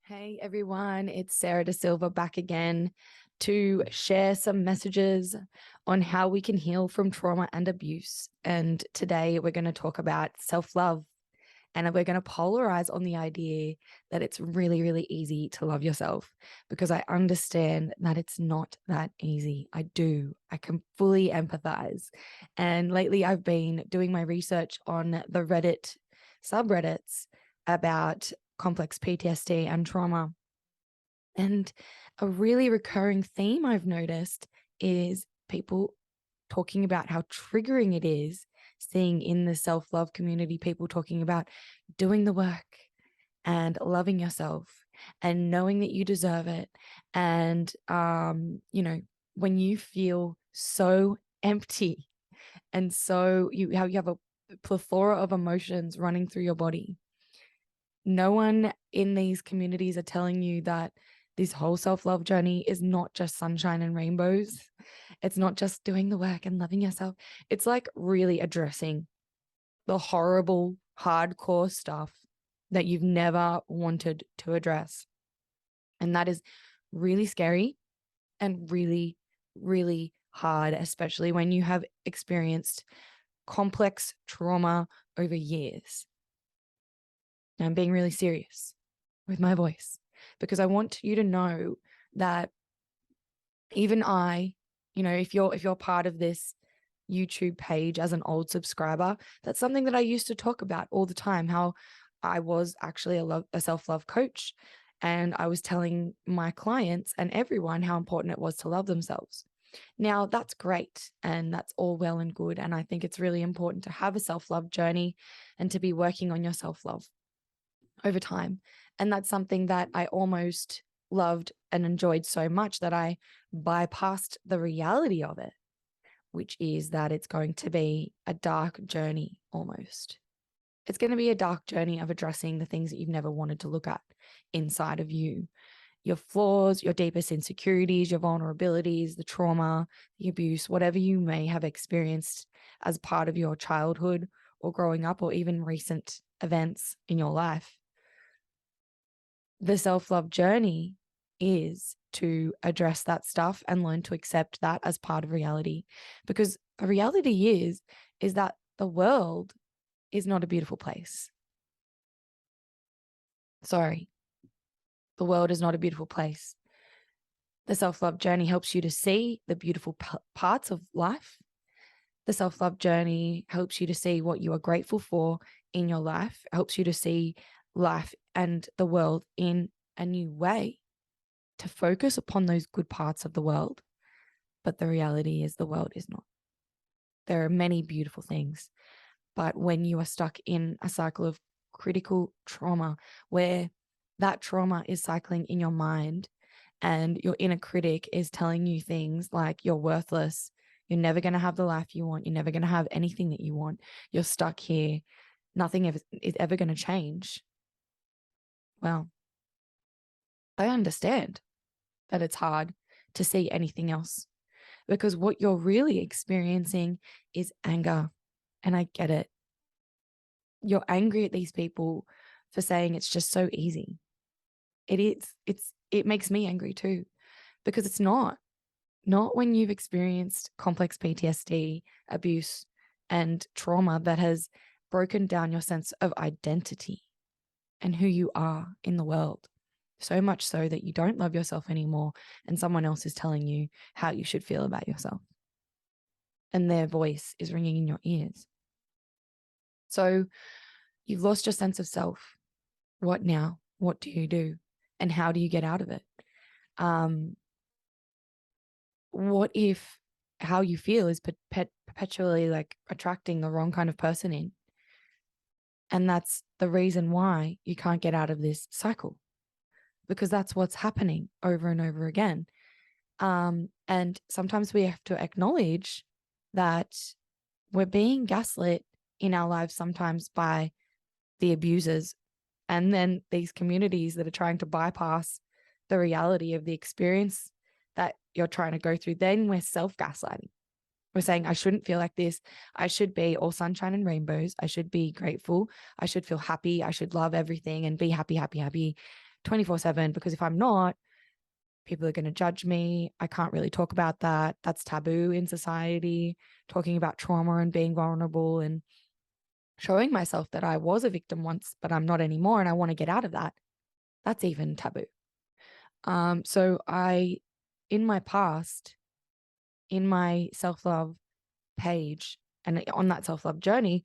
Hey everyone, it's Sarah Da Silva back again to share some messages on how we can heal from trauma and abuse. And today we're going to talk about self-love, and we're going to polarize on the idea that it's really, really easy to love yourself, because I understand that it's not that easy. I can fully empathize. And lately I've been doing my research on the Reddit subreddits about complex PTSD and trauma. And a really recurring theme I've noticed is people talking about how triggering it is, seeing in the self-love community people talking about doing the work and loving yourself and knowing that you deserve it. And when you feel so empty and so you have a plethora of emotions running through your body, no one in these communities are telling you that this whole self-love journey is not just sunshine and rainbows. It's not just doing the work and loving yourself. It's like really addressing the horrible, hardcore stuff that you've never wanted to address. And that is really scary and really, really hard, especially when you have experienced complex trauma over years. Now, I'm being really serious with my voice, because I want you to know that even if you're part of this YouTube page as an old subscriber, that's something that I used to talk about all the time, how I was actually a self-love coach, and I was telling my clients and everyone how important it was to love themselves. Now, that's great, and that's all well and good, and I think it's really important to have a self-love journey and to be working on your self-love over time. And that's something that I almost loved and enjoyed so much that I bypassed the reality of it, which is that it's going to be a dark journey almost. It's going to be a dark journey of addressing the things that you've never wanted to look at inside of you, your flaws, your deepest insecurities, your vulnerabilities, the trauma, the abuse, whatever you may have experienced as part of your childhood or growing up, or even recent events in your life. The self-love journey is to address that stuff and learn to accept that as part of reality. Because the reality is that the world is not a beautiful place. Sorry, the world is not a beautiful place. The self-love journey helps you to see the beautiful parts of life. The self-love journey helps you to see what you are grateful for in your life. It helps you to see life and the world in a new way, to focus upon those good parts of the world. But the reality is the world is not. There are many beautiful things, but when you are stuck in a cycle of critical trauma, where that trauma is cycling in your mind and your inner critic is telling you things like you're worthless, you're never going to have the life you want, you're never going to have anything that you want, you're stuck here, nothing is ever going to change. Well, I understand that it's hard to see anything else, because what you're really experiencing is anger. And I get it. You're angry at these people for saying it's just so easy. It is. It makes me angry too, because it's not when you've experienced complex PTSD, abuse, and trauma that has broken down your sense of identity and who you are in the world. So much so that you don't love yourself anymore, and someone else is telling you how you should feel about yourself. And their voice is ringing in your ears. So you've lost your sense of self. What now? What do you do? And how do you get out of it? What if how you feel is perpetually like attracting the wrong kind of person in? And that's the reason why you can't get out of this cycle, because that's what's happening over and over again. And sometimes we have to acknowledge that we're being gaslit in our lives sometimes by the abusers, and then these communities that are trying to bypass the reality of the experience that you're trying to go through. Then we're self-gaslighting. We're saying, I shouldn't feel like this. I should be all sunshine and rainbows. I should be grateful. I should feel happy. I should love everything and be happy, happy, happy. 24/7, because if I'm not, people are going to judge me. I can't really talk about that. That's taboo in society, talking about trauma and being vulnerable and showing myself that I was a victim once, but I'm not anymore. And I want to get out of that. That's even taboo. So in my past, in my self-love page and on that self-love journey,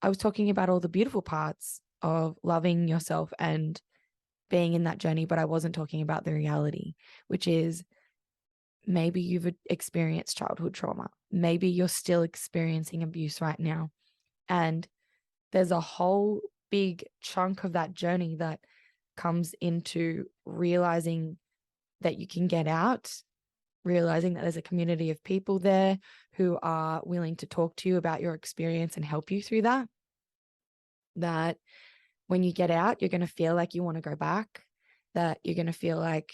I was talking about all the beautiful parts of loving yourself and being in that journey, but I wasn't talking about the reality, which is maybe you've experienced childhood trauma. Maybe you're still experiencing abuse right now. And there's a whole big chunk of that journey that comes into realizing that you can get out, realizing that there's a community of people there who are willing to talk to you about your experience and help you through that. That when you get out, you're going to feel like you want to go back, that you're going to feel like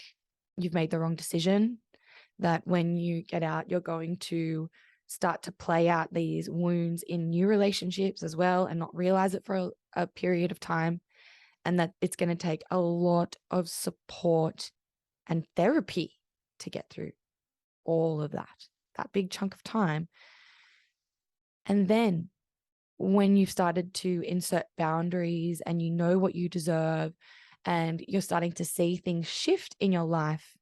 you've made the wrong decision, that when you get out, you're going to start to play out these wounds in new relationships as well and not realize it for a period of time, and that it's going to take a lot of support and therapy to get through all of that big chunk of time. And then when you've started to insert boundaries and you know what you deserve and you're starting to see things shift in your life,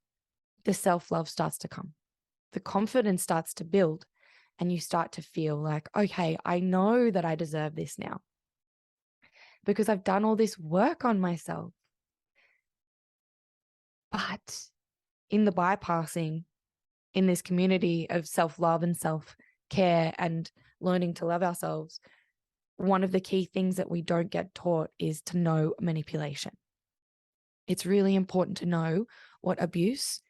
the self-love starts to come. The confidence starts to build and you start to feel like, okay, I know that I deserve this now because I've done all this work on myself. But in the bypassing, in this community of self-love and self-care and learning to love ourselves, one of the key things that we don't get taught is to know manipulation. It's really important to know what abuse,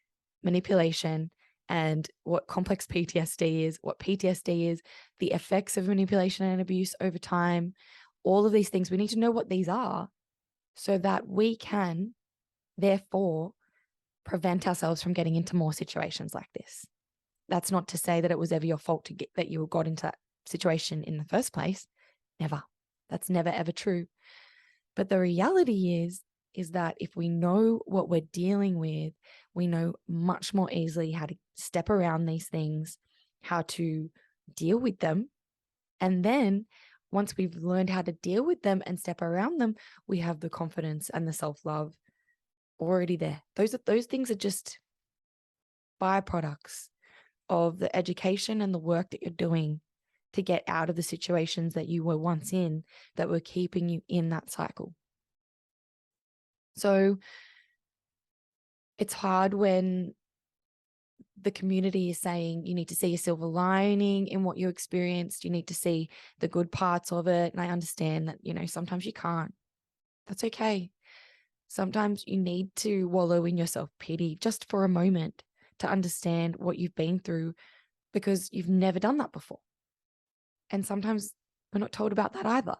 manipulation, and what complex PTSD is, what PTSD is, the effects of manipulation and abuse over time, all of these things. We need to know what these are so that we can, therefore, prevent ourselves from getting into more situations like this. That's not to say that it was ever your fault that you got into that situation in the first place. Never. That's never, ever true. But the reality is that if we know what we're dealing with, we know much more easily how to step around these things, how to deal with them. And then once we've learned how to deal with them and step around them, we have the confidence and the self-love already there. Those things are just byproducts of the education and the work that you're doing to get out of the situations that you were once in that were keeping you in that cycle. So it's hard when the community is saying you need to see a silver lining in what you experienced. You need to see the good parts of it. And I understand that, sometimes you can't. That's okay. Sometimes you need to wallow in your self-pity just for a moment to understand what you've been through because you've never done that before. And sometimes we're not told about that either.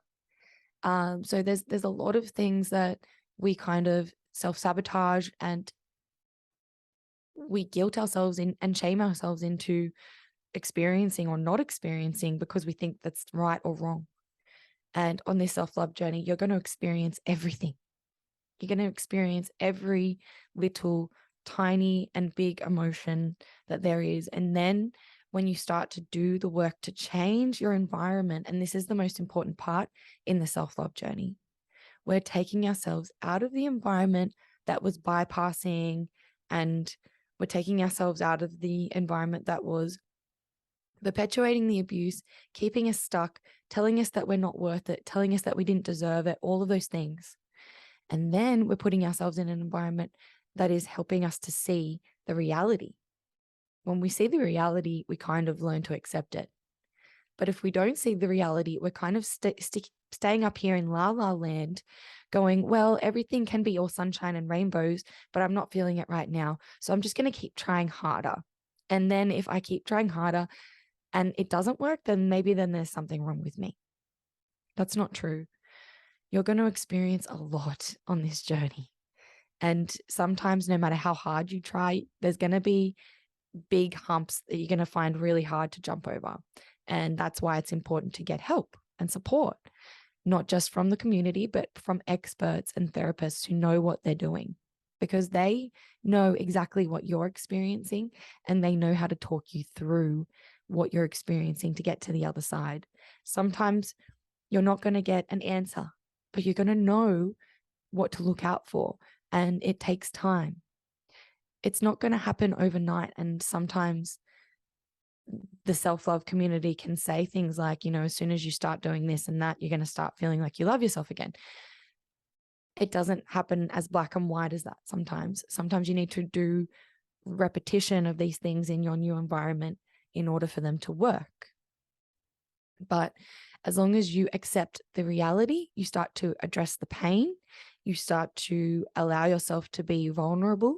So there's a lot of things that we kind of self-sabotage and we guilt ourselves in and shame ourselves into experiencing or not experiencing because we think that's right or wrong. And on this self-love journey, you're going to experience everything. You're going to experience every little tiny and big emotion that there is. And then when you start to do the work to change your environment, and this is the most important part in the self-love journey, we're taking ourselves out of the environment that was bypassing, and we're taking ourselves out of the environment that was perpetuating the abuse, keeping us stuck, telling us that we're not worth it, telling us that we didn't deserve it, all of those things. And then we're putting ourselves in an environment that is helping us to see the reality. When we see the reality, we kind of learn to accept it. But if we don't see the reality, we're kind of staying up here in la la land going, well, everything can be all sunshine and rainbows, but I'm not feeling it right now. So I'm just going to keep trying harder. And then if I keep trying harder and it doesn't work, then there's something wrong with me. That's not true. You're going to experience a lot on this journey. And sometimes no matter how hard you try, there's going to be big humps that you're going to find really hard to jump over. And that's why it's important to get help and support, not just from the community, but from experts and therapists who know what they're doing. because they know exactly what you're experiencing and they know how to talk you through what you're experiencing to get to the other side. Sometimes you're not going to get an answer, but you're going to know what to look out for, and it takes time. It's not going to happen overnight. And sometimes the self-love community can say things like, as soon as you start doing this and that, you're going to start feeling like you love yourself again. It doesn't happen as black and white as that sometimes. Sometimes you need to do repetition of these things in your new environment in order for them to work. But as long as you accept the reality, you start to address the pain, you start to allow yourself to be vulnerable,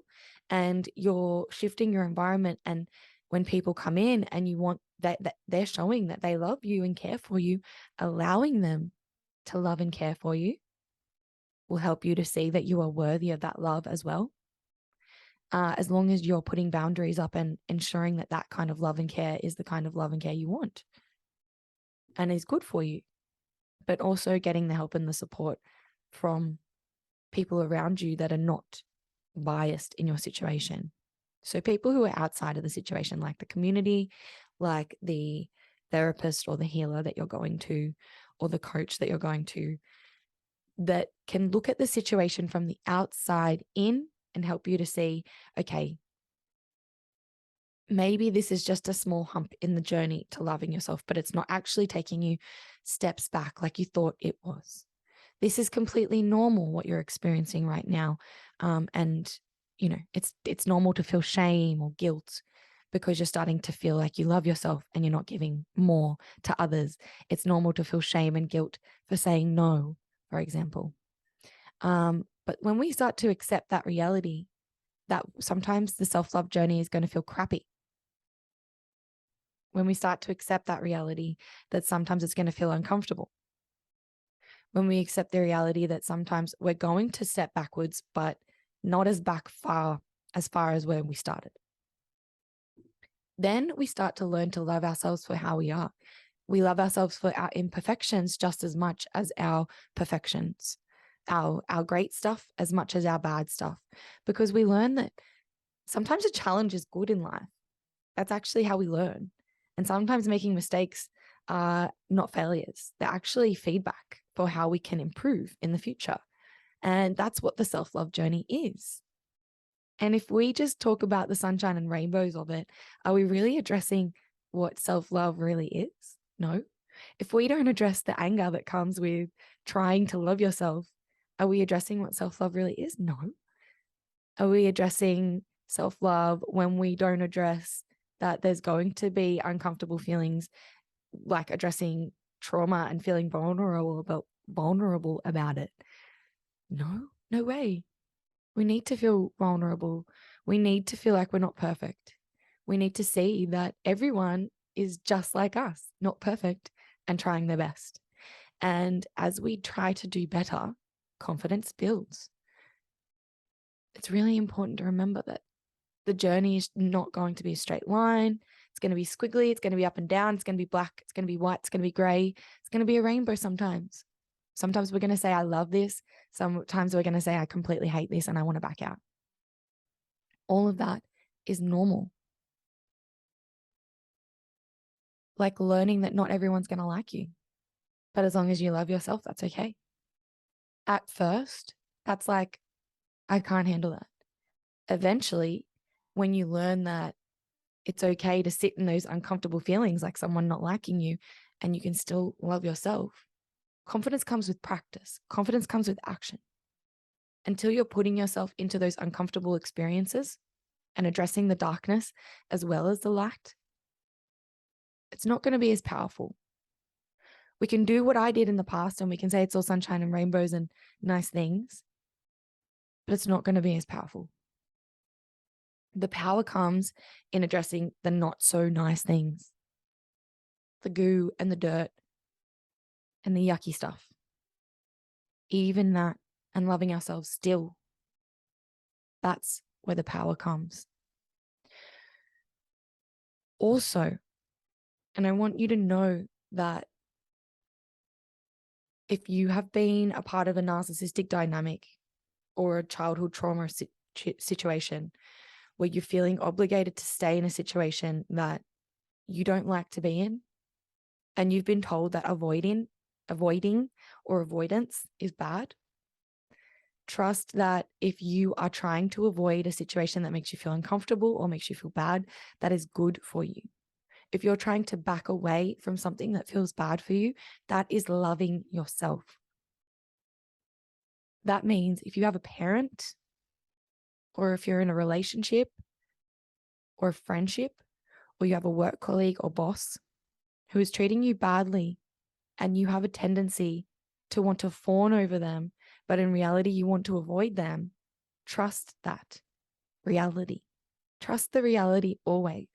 and you're shifting your environment. And when people come in and you want that they're showing that they love you and care for you, allowing them to love and care for you will help you to see that you are worthy of that love as well. As long as you're putting boundaries up and ensuring that that kind of love and care is the kind of love and care you want and is good for you, but also getting the help and the support from people around you that are not biased in your situation. So people who are outside of the situation, like the community, like the therapist or the healer that you're going to, or the coach that you're going to, that can look at the situation from the outside in and help you to see, okay, maybe this is just a small hump in the journey to loving yourself, but it's not actually taking you steps back like you thought it was. This is completely normal what you're experiencing right now. And it's normal to feel shame or guilt because you're starting to feel like you love yourself and you're not giving more to others. It's normal to feel shame and guilt for saying no, for example. But when we start to accept that reality, that sometimes the self-love journey is going to feel crappy. When we start to accept that reality, that sometimes it's going to feel uncomfortable. When we accept the reality that sometimes we're going to step backwards, but not as far as where we started. Then we start to learn to love ourselves for how we are. We love ourselves for our imperfections just as much as our perfections, our great stuff as much as our bad stuff, because we learn that sometimes a challenge is good in life. That's actually how we learn. And sometimes making mistakes are not failures. They're actually feedback for how we can improve in the future. And that's what the self-love journey is. And if we just talk about the sunshine and rainbows of it, are we really addressing what self-love really is? No. If we don't address the anger that comes with trying to love yourself, are we addressing what self-love really is? No. Are we addressing self-love when we don't address that there's going to be uncomfortable feelings, like addressing trauma and feeling vulnerable about it? No way. We need to feel vulnerable. We need to feel like we're not perfect. We need to see that everyone is just like us, not perfect, and trying their best. And as we try to do better, confidence builds. It's really important to remember that the journey is not going to be a straight line. It's going to be squiggly. It's going to be up and down. It's going to be black. It's going to be white. It's going to be gray. It's going to be a rainbow sometimes. Sometimes we're going to say, I love this. Sometimes we're going to say, I completely hate this and I want to back out. All of that is normal. Like learning that not everyone's going to like you. But as long as you love yourself, that's okay. At first, that's like, I can't handle that. Eventually, when you learn that it's okay to sit in those uncomfortable feelings like someone not liking you and you can still love yourself, confidence comes with practice. Confidence comes with action. Until you're putting yourself into those uncomfortable experiences and addressing the darkness as well as the light, it's not going to be as powerful. We can do what I did in the past and we can say it's all sunshine and rainbows and nice things, but it's not going to be as powerful. The power comes in addressing the not so nice things, the goo and the dirt and the yucky stuff. Even that, and loving ourselves still. That's where the power comes. Also, and I want you to know that if you have been a part of a narcissistic dynamic or a childhood trauma situation where you're feeling obligated to stay in a situation that you don't like to be in, and you've been told that avoiding or avoidance is bad, trust that if you are trying to avoid a situation that makes you feel uncomfortable or makes you feel bad, that is good for you. If you're trying to back away from something that feels bad for you, that is loving yourself. That means if you have a parent, or if you're in a relationship or a friendship, or you have a work colleague or boss who is treating you badly, and you have a tendency to want to fawn over them, but in reality, you want to avoid them, trust that reality. Trust the reality always.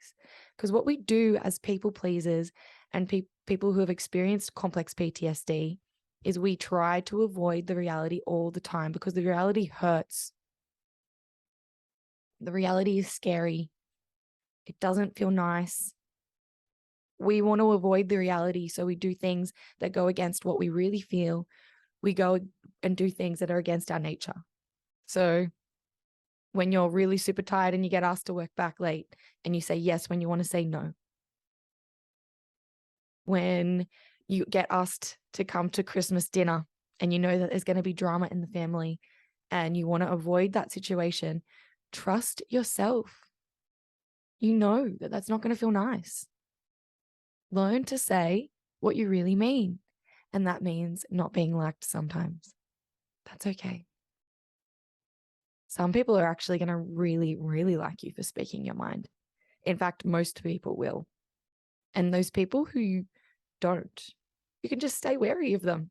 Because what we do as people pleasers and people who have experienced complex PTSD is we try to avoid the reality all the time because the reality hurts. The reality is scary. It doesn't feel nice. We want to avoid the reality, so we do things that go against what we really feel. We go and do things that are against our nature. So when you're really super tired and you get asked to work back late and you say yes when you want to say no. When you get asked to come to Christmas dinner and you know that there's going to be drama in the family and you want to avoid that situation, trust yourself. You know that that's not going to feel nice. Learn to say what you really mean. And that means not being liked sometimes. That's okay. Some people are actually going to really, really like you for speaking your mind. In fact, most people will. And those people who you don't, you can just stay wary of them.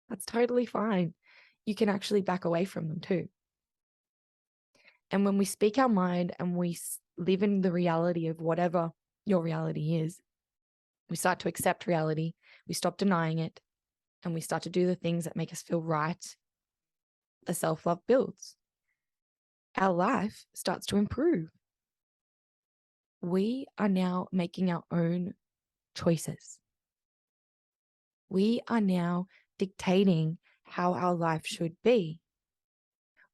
That's totally fine. You can actually back away from them too. And when we speak our mind and we live in the reality of whatever your reality is, we start to accept reality, we stop denying it, and we start to do the things that make us feel right. The self-love builds. Our life starts to improve. We are now making our own choices. We are now dictating how our life should be.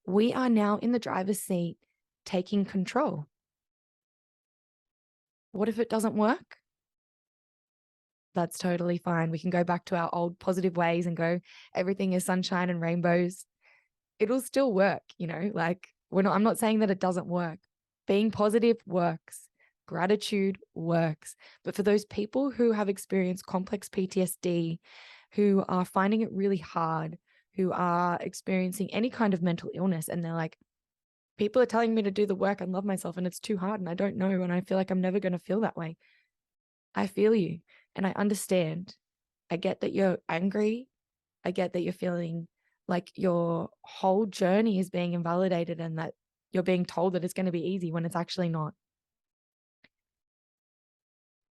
We are now in the driver's seat, taking control. What if it doesn't work? That's totally fine. We can go back to our old positive ways and go, everything is sunshine and rainbows. It'll still work, I'm not saying that it doesn't work. Being positive works. Gratitude works. But for those people who have experienced complex PTSD, who are finding it really hard, who are experiencing any kind of mental illness, and they're like, people are telling me to do the work and love myself, and it's too hard, and I don't know, and I feel like I'm never going to feel that way. I feel you, and I understand. I get that you're angry. I get that you're feeling like your whole journey is being invalidated and that you're being told that it's going to be easy when it's actually not.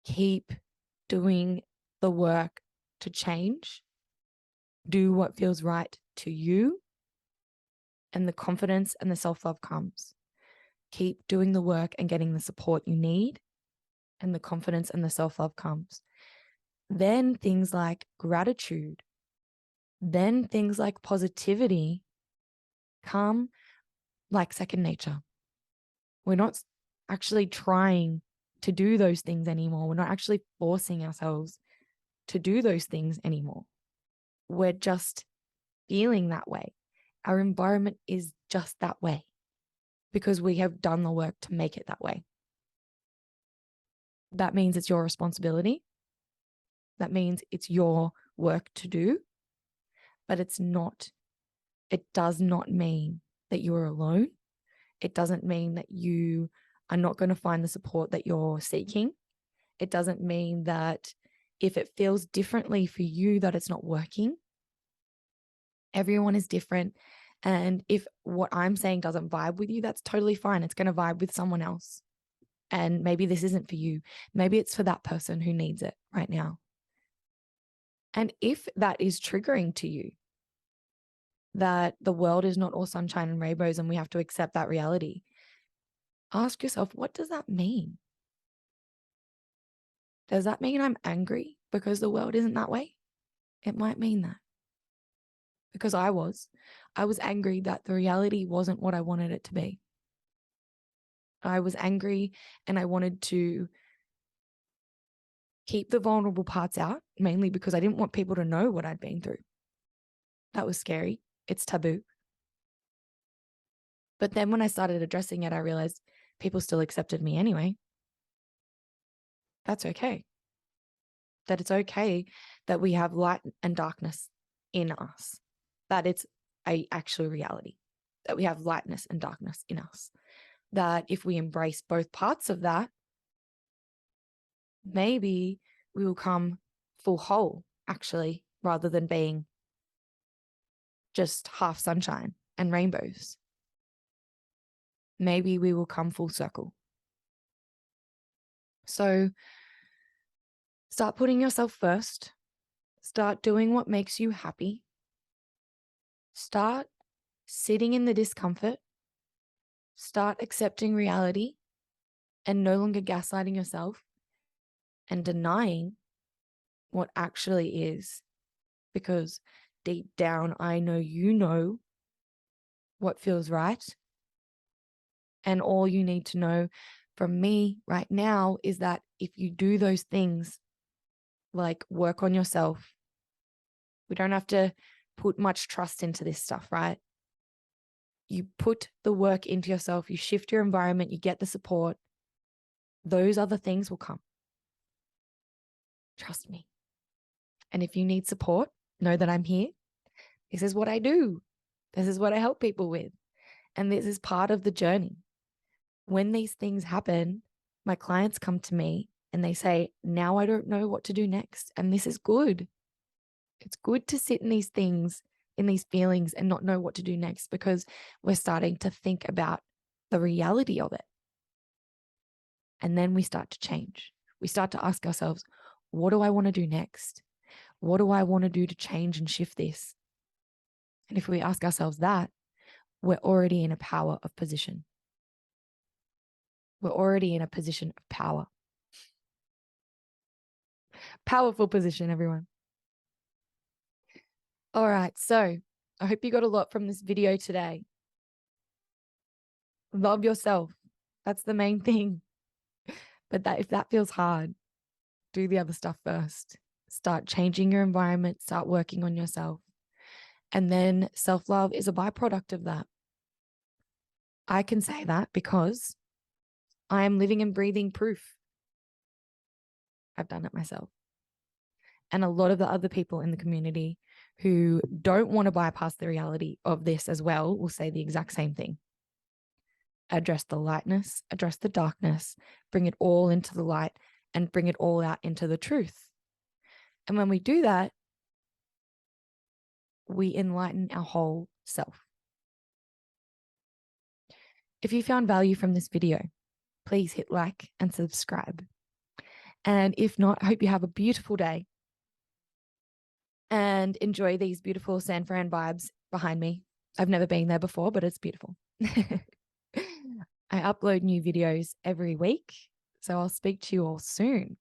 Keep doing the work to change. Do what feels right to you, and the confidence and the self-love comes. Keep doing the work and getting the support you need, and the confidence and the self-love comes. Then things like gratitude, then things like positivity come like second nature. We're not actually trying to do those things anymore. We're not actually forcing ourselves to do those things anymore. We're just feeling that way. Our environment is just that way because we have done the work to make it that way. That means it's your responsibility. That means it's your work to do, but it does not mean that you're alone. It doesn't mean that you are not going to find the support that you're seeking. It doesn't mean that if it feels differently for you that it's not working. Everyone is different. And if what I'm saying doesn't vibe with you, that's totally fine. It's going to vibe with someone else. And maybe this isn't for you. Maybe it's for that person who needs it right now. And if that is triggering to you, that the world is not all sunshine and rainbows and we have to accept that reality, ask yourself, what does that mean? Does that mean I'm angry because the world isn't that way? It might mean that. Because I was. I was angry that the reality wasn't what I wanted it to be. I was angry and I wanted to keep the vulnerable parts out, mainly because I didn't want people to know what I'd been through. That was scary. It's taboo. But then when I started addressing it, I realized people still accepted me anyway. That's okay. That it's okay that we have light and darkness in us. That it's a actual reality. That we have lightness and darkness in us. That if we embrace both parts of that, maybe we will come full whole, actually, rather than being just half sunshine and rainbows. Maybe we will come full circle. So start putting yourself first. Start doing what makes you happy. Start sitting in the discomfort. Start accepting reality and no longer gaslighting yourself and denying what actually is. Because deep down, I know you know what feels right. And all you need to know from me right now is that if you do those things, like work on yourself, we don't have to put much trust into this stuff, right? You put the work into yourself, you shift your environment, you get the support, those other things will come. Trust me. And if you need support, know that I'm here. This is what I do. This is what I help people with. And this is part of the journey. When these things happen, my clients come to me and they say, now I don't know what to do next. And this is good. It's good to sit in these things, in these feelings and not know what to do next, because we're starting to think about the reality of it. And then we start to change. We start to ask ourselves, what do I want to do next? What do I want to do to change and shift this? And if we ask ourselves that, we're already in a power of position. We're already in a position of power. Powerful position, everyone. All right, so I hope you got a lot from this video today. Love yourself. That's the main thing. But if that feels hard, do the other stuff first. Start changing your environment, start working on yourself. And then self-love is a byproduct of that. I can say that because I am living and breathing proof. I've done it myself. And a lot of the other people in the community who don't want to bypass the reality of this as well will say the exact same thing. Address the lightness, address the darkness, bring it all into the light and bring it all out into the truth. And when we do that, we enlighten our whole self. If you found value from this video, please hit like and subscribe. And if not, I hope you have a beautiful day and enjoy these beautiful San Fran vibes behind me. I've never been there before, but it's beautiful. I upload new videos every week, so I'll speak to you all soon.